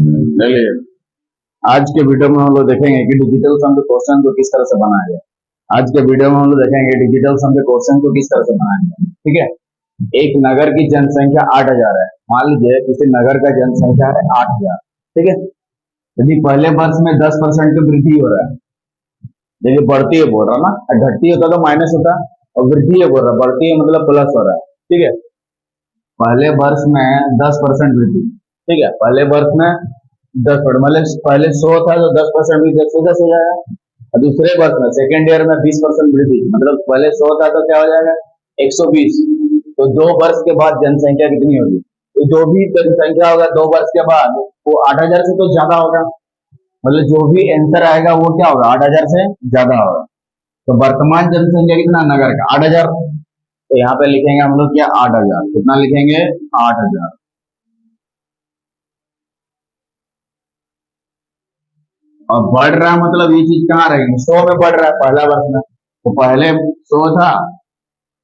चलिए, आज के वीडियो में हम लोग देखेंगे कि डिजिटल सम के क्वेश्चन को किस तरह से बनाया जाए। आज के वीडियो में हम लोग देखेंगे डिजिटल सम के क्वेश्चन को किस तरह से बनाया जाए। ठीक है, एक नगर की जनसंख्या 8,000 है। मान लीजिए किसी नगर का जनसंख्या है 8,000। ठीक है, यदि पहले वर्ष में 10% की वृद्धि हो रहा है, देखिए बढ़ती है बोल रहा ना, घटती होता तो माइनस होता, और वृद्धि है बोल रहा, बढ़ती है मतलब प्लस हो रहा है। ठीक है, पहले वर्ष में 10% वृद्धि। ठीक है, पहले वर्ष में 10%, मतलब पहले 100 था तो 10% वृद्धि 110 हो जाएगा। और दूसरे वर्ष में सेकेंड ईयर में 20% वृद्धि, मतलब पहले 100 था तो क्या हो जाएगा 120। तो 2 वर्ष के बाद जनसंख्या कितनी होगी? तो जो भी जनसंख्या होगा 2 वर्ष के बाद वो 8,000 से तो ज्यादा होगा, मतलब जो भी आंसर आएगा वो क्या होगा 8,000 से ज्यादा होगा। तो वर्तमान जनसंख्या कितना नगर का 8,000, तो यहाँ पे लिखेंगे हम लोग क्या 8,000। कितना लिखेंगे 8,000। और बढ़ रहा है मतलब ये चीज कहाँ रहेगी 100 में बढ़ रहा है पहला वर्ष में, तो पहले 100 था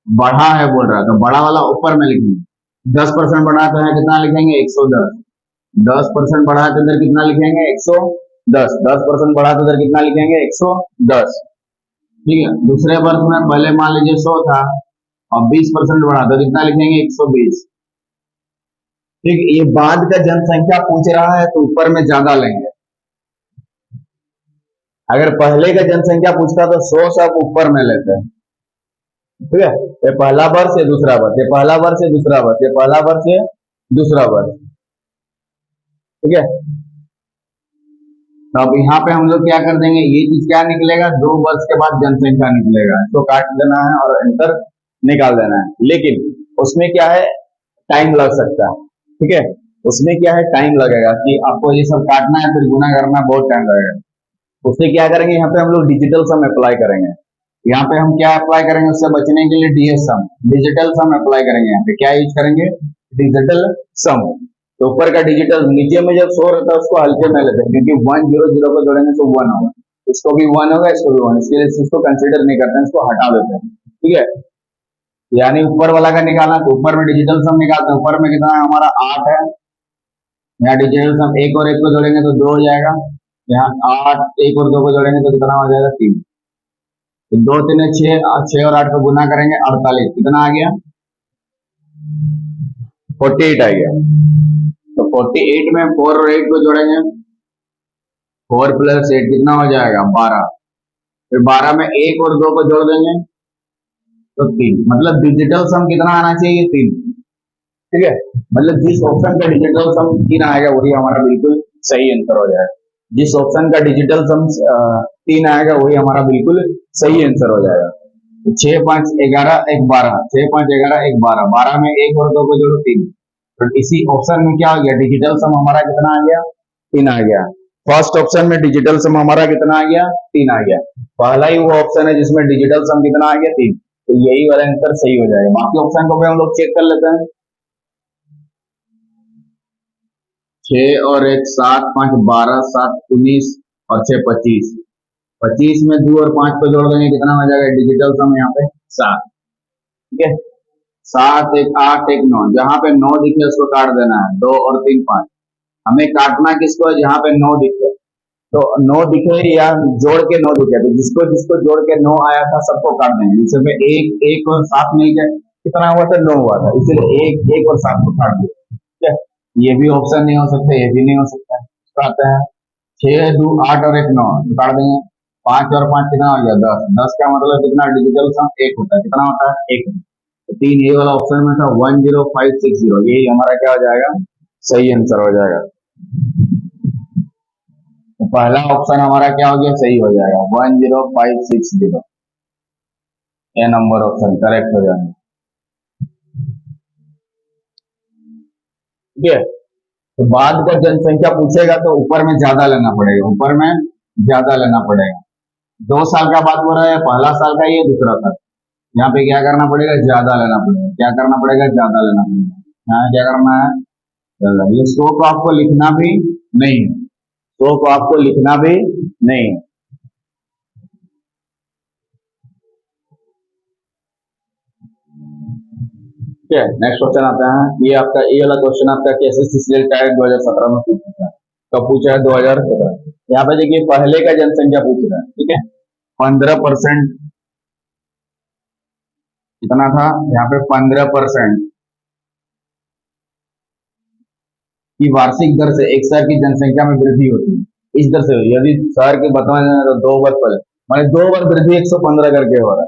बढ़ा है बोल रहा है तो बड़ा वाला ऊपर में लिखेंगे। 10% बढ़ा तो है कितना लिखेंगे 110। 10% बढ़ा तो इधर कितना लिखेंगे 110। 10% बढ़ा तो इधर कितना लिखेंगे 110। ठीक है, दूसरे वर्ष में पहले मान लीजिए 100 था और 20% बढ़ा तो कितना लिखेंगे 120। ठीक, ये बाद का जनसंख्या पूछ रहा है तो ऊपर में ज्यादा लेंगे। अगर पहले का जनसंख्या पूछता तो 100 सब ऊपर में लेते हैं। ठीक है, ये पहला वर्ष ये दूसरा वर्ष, ये पहला वर्ष ये दूसरा वर्ष, ये पहला वर्ष ये दूसरा वर्ष। ठीक है, तो अब यहाँ पे हम लोग क्या कर देंगे, ये चीज क्या निकलेगा 2 वर्ष के बाद जनसंख्या निकलेगा, इसको काट देना है और अंतर निकाल देना है। लेकिन उसमें क्या है टाइम लग सकता है। ठीक है, उसमें क्या है टाइम लगेगा कि आपको ये सब काटना है फिर गुना करना, बहुत टाइम लगेगा। उससे क्या करेंगे यहाँ पे हम लोग डिजिटल सम अप्लाई करेंगे। यहाँ पे हम क्या अप्लाई करेंगे उससे बचने के लिए डीएस सम, डिजिटल सम अप्लाई करेंगे। यहाँ पे क्या यूज करेंगे डिजिटल सम। तो ऊपर का डिजिटल, नीचे में जब 100 रहता है उसको हल्के में लेते हैं क्योंकि 100 को जोड़ेंगे तो 1 होगा, इसको भी 1 होगा, इसको भी 1, इसके लिए इसको कंसिडर नहीं करते हैं, इसको हटा देते हैं। ठीक है, यानी ऊपर वाला का निकालना तो ऊपर में डिजिटल सम निकालते हैं। ऊपर में कितना है हमारा 8 है, यहाँ डिजिटल सम 1 और 1 को जोड़ेंगे तो 2 हो जाएगा। यहाँ 8 1 और 2 को जोड़ेंगे तो कितना हो जाएगा 3। तो 2 3 6, 6 और 8 को गुना करेंगे 48, कितना आ गया 48 आ गया। तो 48 में 4 और 8 को जोड़ेंगे, 4 प्लस 8 कितना हो जाएगा 12। फिर 12 में 1 और 2 को जोड़ देंगे तो 3, मतलब डिजिटल सम कितना आना चाहिए 3। ठीक है, मतलब जिस ऑप्शन का डिजिटल सम 3 आएगा वही हमारा बिल्कुल सही आंसर हो जाएगा। जिस ऑप्शन का डिजिटल सम 3 आएगा वही हमारा बिल्कुल सही आंसर हो जाएगा। 6 5 11 1 12, 6 5 11 1 12, 12 में 1 और 2 को जोड़ो 3। तो इसी ऑप्शन में क्या हो गया डिजिटल सम हमारा कितना आ गया 3 आ गया। फर्स्ट ऑप्शन में डिजिटल सम हमारा कितना आ गया 3 आ गया। पहला ही वो ऑप्शन है जिसमें डिजिटल सम कितना आ गया 3, तो यही वाला आंसर सही हो जाएगा। बाकी ऑप्शन को भी हम लोग चेक कर लेते हैं। 6 और 1 7 5 12 7 19 और 6 25। 25 में 2 और 5 को जोड़ देंगे कितना हो जाएगा डिजिटल सम यहाँ पे 7। ठीक है, 7 1 8 1 9, जहां पे 9 दिखे उसको काट देना है। 2 और 3 5, हमें काटना किसको है जहां पे 9 दिखे। तो 9 दिखे या जोड़ के 9 दिखे, तो जिसको जिसको जोड़ के 9 आया था सबको काट देंगे। जिसमें 1 1 और 7 मिल गए कितना हुआ था 9 हुआ था, इसलिए 1 1 और 7 को काट दिया। ठीक है, ये भी ऑप्शन नहीं हो सकता, ये भी नहीं हो सकता। इसका आता है 6 2 8 और 1 9, तो काट देंगे। 5 और 5 कितना हो गया 10, 10 का मतलब कितना डिजिटल सम 1 होता है, कितना होता है 1। तो 3 ये वाला ऑप्शन में था 10560, यही हमारा क्या हो जाएगा सही आंसर हो जाएगा। तो पहला ऑप्शन हमारा क्या हो गया सही हो जाएगा 10560, ये नंबर ऑप्शन करेक्ट हो जाएगा। ठीक है, तो बाद का जनसंख्या पूछेगा तो ऊपर में ज्यादा लेना पड़ेगा, ऊपर में ज्यादा लेना पड़ेगा। 2 साल का बात हो रहा है, पहला साल का ये दूसरा साल, यहाँ पे क्या करना पड़ेगा ज्यादा लेना पड़ेगा। क्या करना पड़ेगा ज्यादा लेना पड़ेगा। यहाँ क्या करना है ज्यादा। ये 100 को आपको लिखना भी नहीं है, 100 को आपको लिखना भी नहीं है। ठीक है, नेक्स्ट क्वेश्चन आता है। ये आपका ये वाला क्वेश्चन आपका एसएससी सीजीएल टाइप 2017 में पूछा था। कब पूछा है? 2017। यहाँ पे देखिए पहले का जनसंख्या पूछ रहा है, ठीक है। 15% कितना था यहाँ पे? 15% की वार्षिक दर से एक शहर की जनसंख्या में वृद्धि होती है। इस दर से यदि शहर के वर्तमान तो 2 वर्ष पहले माने 2 बार वृद्धि 115 करके हो रहा है।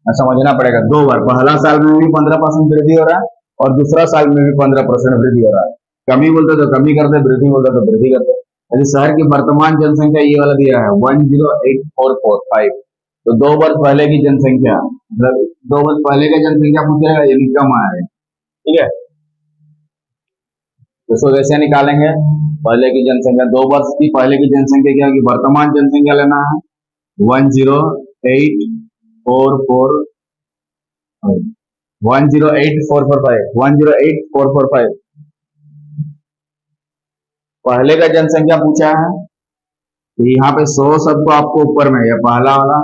समझना पड़ेगा, 2 बार, पहला साल में भी 15% वृद्धि हो रहा है और दूसरा साल में भी 15% वृद्धि हो रहा है। कमी बोलते तो कमी करते, वृद्धि बोलते तो वृद्धि करते। यदि शहर की वर्तमान जनसंख्या ये वाला दिया है 108,445, तो 2 वर्ष पहले की जनसंख्या, मतलब 2 वर्ष पहले का जनसंख्या पूछेगा, यानी कम आएगा, ठीक है। तो इसको कैसे निकालेंगे? पहले की जनसंख्या, 2 वर्ष की पहले की जनसंख्या क्या होगी? वर्तमान जनसंख्या लेना है 108,445 पहले का जनसंख्या पूछा है। तो यहाँ पे 100 सबको आपको ऊपर में, या पहला वाला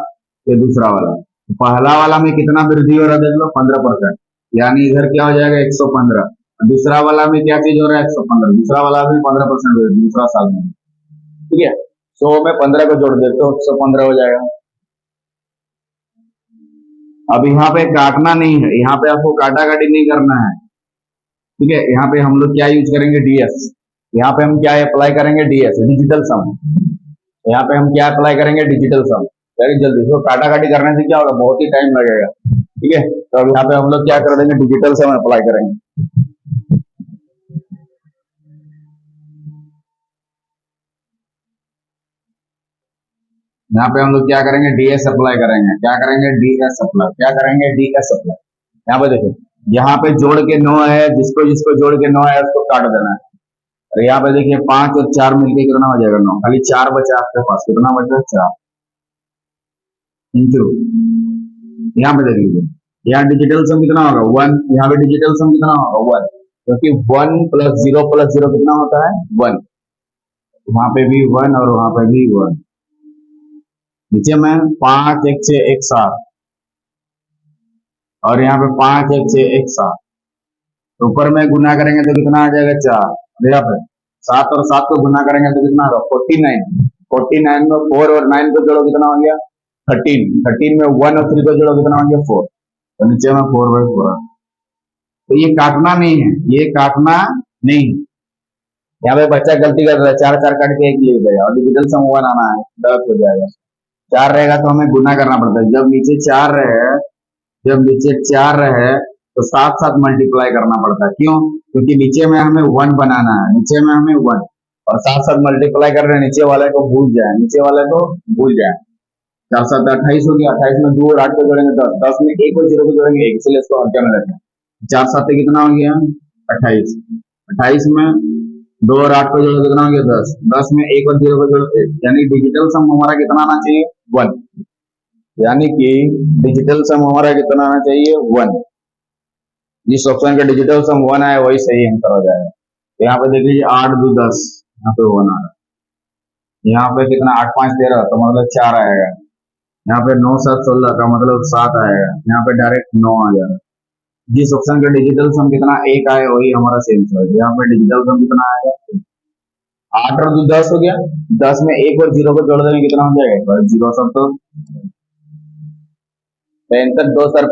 या दूसरा वाला। तो पहला वाला में कितना वृद्धि हो रहा है देख लो, 15%, यानी इधर क्या हो जाएगा? 115। दूसरा वाला में क्या चीज हो रहा है? 115। दूसरा वाला भी 15% वृद्धि दूसरा साल में, ठीक है। 100 में 15 को जोड़ देते हो 115 हो जाएगा। अब यहाँ पे काटना नहीं है, यहाँ पे आपको काटा काटी नहीं करना है, ठीक है। यहाँ पे हम लोग क्या यूज करेंगे? डीएस। यहाँ पे हम क्या अप्लाई करेंगे? डीएस, डिजिटल सम। यहाँ पे हम क्या अप्लाई करेंगे? डिजिटल सम। वेरी जल्दी, इसको काटा काटी करने से क्या होगा? बहुत ही टाइम लगेगा, ठीक है। तो अब यहाँ पे हम लोग क्या कर देंगे? डिजिटल सम अप्लाई करेंगे। यहाँ पे हम लोग क्या करेंगे? डीएस अप्लाई करेंगे। क्या करेंगे? DS apply. क्या करेंगे? DS apply. यहाँ पे देखिए, यहाँ पे जोड़ के 9 है, जिसको जिसको जोड़ के 9 है उसको काट देना है। और यहाँ पे देखिए 5 और 4 मिलके कितना हो जाएगा? 9। खाली 4 बचा आपके पास, कितना बचा? 4 इंटू, यहाँ पे देख लीजिए, यहाँ डिजिटल सम कितना होगा? 1। यहाँ पे डिजिटल सम कितना होगा? 1, क्योंकि 1 + 0 + 0 कितना होता है? 1। वहां पे भी 1 और वहां पे भी 1। नीचे में 5 1 6 1 7 और यहाँ पे 5 1 6 1 7। ऊपर में गुना करेंगे तो कितना आ जाएगा? 4। यहाँ पे 7 और 7 को गुना करेंगे तो कितना होगा? 49। 49 में 4 और 9 को जोड़ो, कितना हो गया? 13। 13 में 1 और 3 को जोड़ो, कितना हो गया? 4। तो नीचे में 4/4। तो ये काटना नहीं है, ये काटना नहीं। यहाँ पे बच्चा गलती कर रहा है, 4 4 काट के 1 ले गया और डिजिटल सम 1 आना है, गलत हो जाएगा। 4 रहेगा तो हमें गुना करना पड़ता है। जब नीचे 4 रहे तो साथ साथ मल्टीप्लाई करना पड़ता है। क्यों? क्योंकि नीचे में हमें 1 बनाना है, नीचे में हमें 1 और साथ साथ मल्टीप्लाई कर रहे हैं, नीचे वाले को भूल जाए, नीचे वाले को भूल जाए। 4 7 28 हो गया। 28 में 2 और 8 को जोड़ेंगे 10। 10 में 1 और 0 को जोड़ेंगे 1, इसलिए इसको हल्के में रखें। 4 7 कितना हो गया? 28। 28 में 2 और 8 को जोड़ो, कितना हो गया? 10। 10 में 1 और 0 को जोड़ो, यानी डिजिटल सम हमारा कितना आना चाहिए? 1। यानी कि डिजिटल सम हमारा कितना आना चाहिए? 1। जिस ऑप्शन का डिजिटल सम 1 आया वही सही आंसर हो जाएगा। तो यहाँ पे देख लीजिए 8 2 10, यहाँ पे 1 आ रहा है। यहाँ पे कितना? 8 5 13, तो मतलब 4 आएगा। यहाँ पे 9 7 16 का मतलब 7 आएगा। यहाँ पे डायरेक्ट 9 आ जाएगा। जिस ऑप्शन का डिजिटल सम कितना 1 आए वही हमारा सही आंसर है। यहाँ पे डिजिटल सम कितना आएगा? 8 और 2 10 हो गया। 10 में 1 और 0 को जोड़ देंगे, कितना हो जाएगा? 0 सब तो 2 साल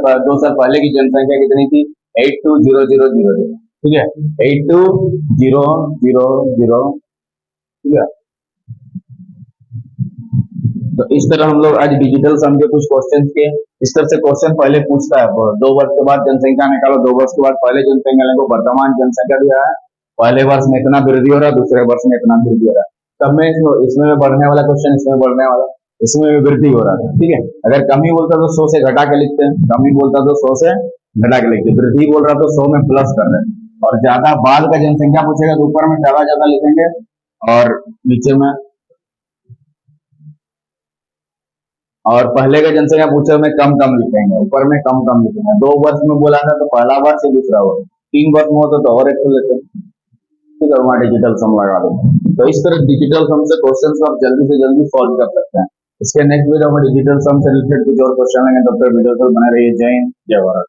पहले की जनसंख्या कितनी थी? 820000, ठीक है। 820000, ठीक है। तो इस तरह हम लोग आज डिजिटल सम के कुछ क्वेश्चन के, इस तरह से क्वेश्चन पहले पूछता है। 2 वर्ष के बाद जनसंख्या निकालो, 2 वर्ष के बाद पहले जनसंख्या निकालो, वर्तमान जनसंख्या दिया है, पहले वर्ष में इतना वृद्धि हो रहा है, दूसरे वर्ष में इतना वृद्धि हो रहा है। तब में इसमें बढ़ने वाला क्वेश्चन, इसमें बढ़ने वाला, इसमें भी वृद्धि हो रहा था, ठीक है। अगर कमी बोलता तो 100 से घटा के लिखते हैं, कमी बोलता तो 100 से घटा के लिखते, वृद्धि बोल रहा तो 100 में प्लस कर रहे हैं। और ज्यादा बाद का जनसंख्या पूछेगा तो ऊपर में ज्यादा लिखेंगे और नीचे में, और पहले का जनसंख्या पूछे में कम कम लिखेंगे, ऊपर में कम कम लिखेंगे। 2 वर्ष में बोला था तो पहला वर्ष या दूसरा वर्ष, 3 वर्ष में होता तो और एक लेते, ठीक है, वहां डिजिटल सम लगा देंगे। तो इस तरह डिजिटल सम से क्वेश्चन को आप जल्दी से जल्दी सॉल्व कर सकते हैं। इसके नेक्स्ट वीडियो में डिजिटल सम से रिलेटेड कुछ और क्वेश्चन लेंगे, तब तक वीडियो को बने रहिए। जय हिंद, जय भारत।